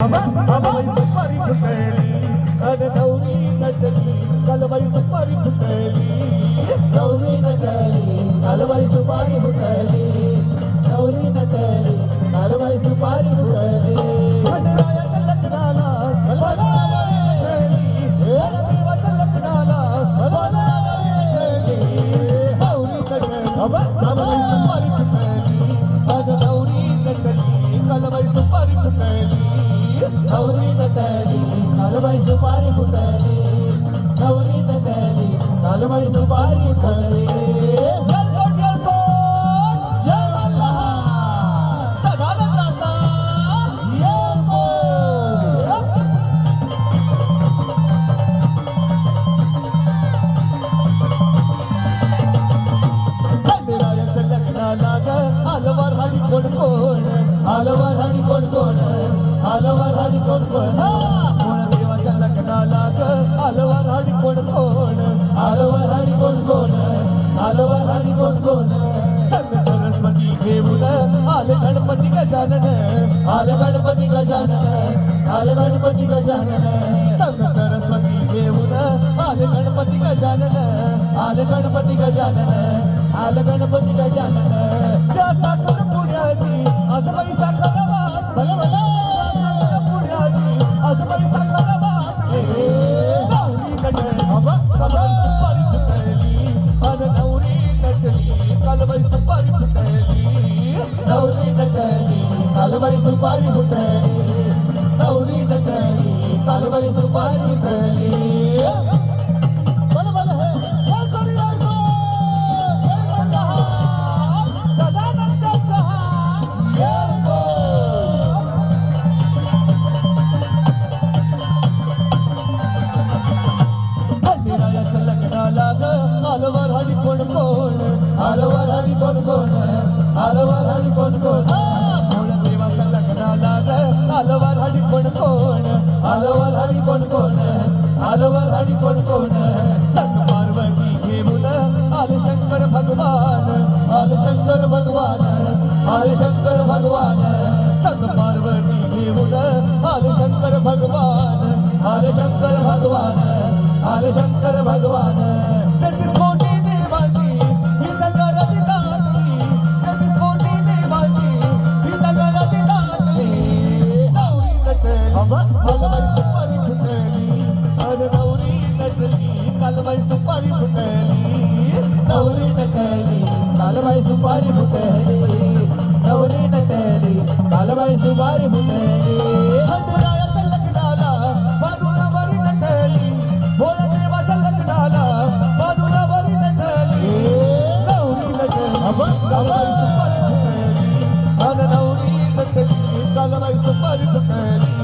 कालबाई सुपारी फुटली अन गौरी नटली कालबाई सुपारी फुटली गौरी नटली कालबाई सुपारी फुटली गौरी नटली कालबाई सुपारी फुटली खंडरायाच्या लग्नाला बोलावली देवाच्या लग्नाला बोलावली गौरी नटली कालबाई सुपारी फुटली अन गौरी नटली कालबाई सुपारी फुटली गौरी नटली कालबाई सुपारी फुटली गौरी नटली कालबाई सुपारी फुटली जलकोट जलकोट जय मल्हार सदानंदाचा खंडरायाच्या लग्नाला ग आलवार हाडी कोण कोण आलवर आणि कोण कोण आलवर आणि कोण कोण देवाच्या लग्नाला ग आलवार हाडी कोण कोण आलवर आणि कोण कोण आलवर आणि कोण कोण संत सरस्वती घेऊन आले गणपती गजानन आले गणपती गजानन आले गणपती गजानन संत सरस्वती घेऊन आले गणपती गजानन आले गणपती गजानन आले गणपती गजानन त्या साखर पुण्याची आजबाई साखर बात भले भले पुण्याची आजबाई साखर बात गौरी नटली कालबाई सुपारी फुटली अन गौरी नटली कालबाई सुपारी फुटली गौरी नटली कालबाई सुपारी फुटली गौरी नटली कालबाई सुपारी फुटली बल बल हे बोल करी लागो जय मल्हार सदानंदाचा खंडरायाच्या लग्नाला ग आलवार हाडी कोण कोण आलवर आणि कोण कोण आलवर आणि कोण कोण देवाच्या लग्नाला ग आलवार हाडी कोण कोण आलवर आणि कोण कोण आलवर आणि कोण कोण संत पार्वती घेऊन आले शंकर भगवान आले शंकर भगवान आले शंकर भगवान संत पार्वती घेऊन आले शंकर भगवान आले शंकर भगवान आले शंकर भगवान 33 कोटी देवाची ही नगराची दाटली 33 कोटी देवाची ही नगराची दाटली गौरी नटली कालबाई सुपारी फुटली अन गौरी नटली कालबाई सुपारी फुटली गौरी नटली कालबाई सुपारी फुटली गौरी नटली कालबाई सुपारी फुटली खंडरायाच्या लग्नाला बाजूला बरी नटली भोळ्या देवाच्या लग्नाला बाजूला बरी नटली गौरी नटली कालबाई सुपारी फुटली अन गौरी नटली कालबाई सुपारी फुटली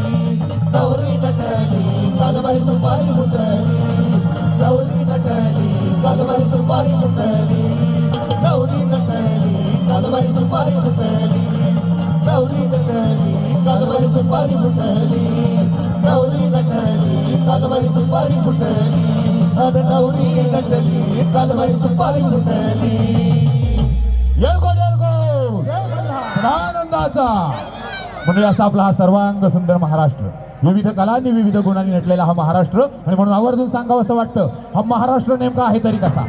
गौरी नटली कालबाई सुपारी फुटली गौरी नटली कालबाई सुपारी फुटली गौरी नटली कालबाई सुपारी फुटली गौरी नटली कालबाई सुपारी फुटली गौरी नटली कालबाई सुपारी फुटली अन गौरी नटली कालबाई सुपारी फुटली आनंदाचा म्हणजे असा आपला हा सर्वांग सुंदर महाराष्ट्र विविध कलांनी विविध गुणांनी नटलेला हा महाराष्ट्र आणि म्हणून आवर्जून सांगावं असं वाटतं हा महाराष्ट्र नेमका आहे तरी कसा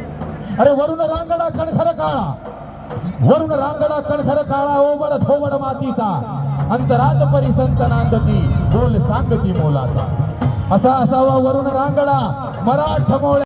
अरे वरुण रांगडा कणखर काळा वरुण रांगडा कणखर काळा ओबड थोबड मातीचा अंतरात परिसंत नांदती बोल सांगती मोलाचा असा असावा वरुण रांगडा मराठमोळ्या